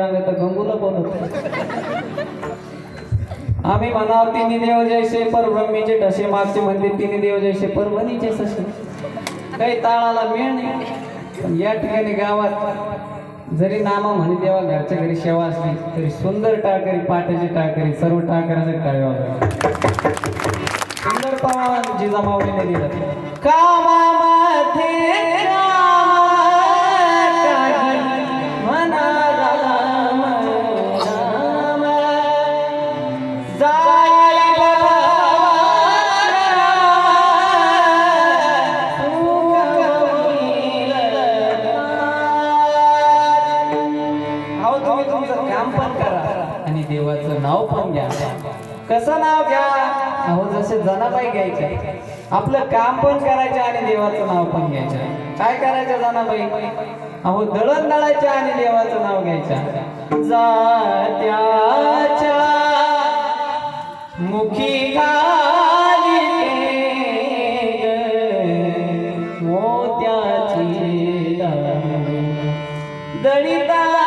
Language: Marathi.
आम्ही तर गंगूला बोलवतो. आम्ही म्हणाव तिन्ही देव जैसे परब्रह्मीचे ठसे मागचे म्हणते तिन्ही देव जैसे परभणीचे ससे. काही ताळाला मिळ नाही. पण या ठिकाणी गावात जरी नामा म्हणे तेव्हा घरच्या घरी सेवा असली तरी सुंदर टाकरी पाट्याची टाकरी सर्व टाकऱ्याचे टाळे वाजवतात. सुंदर पावन जिजामाऊलीने दिलं. कामामध्ये काम पण करा आणि देवाचं नाव पण घ्या. कसं नाव घ्या? अहो जसे जनाबाई घ्यायचे. आपलं काम पण करायचं आणि देवाचं नाव पण घ्यायचं. काय करायचं जनाबाई? अहो दळण दळायचं आणि देवाचं नाव घ्यायचं. जात्याच्या मुखी घाली मोत्याची दळिता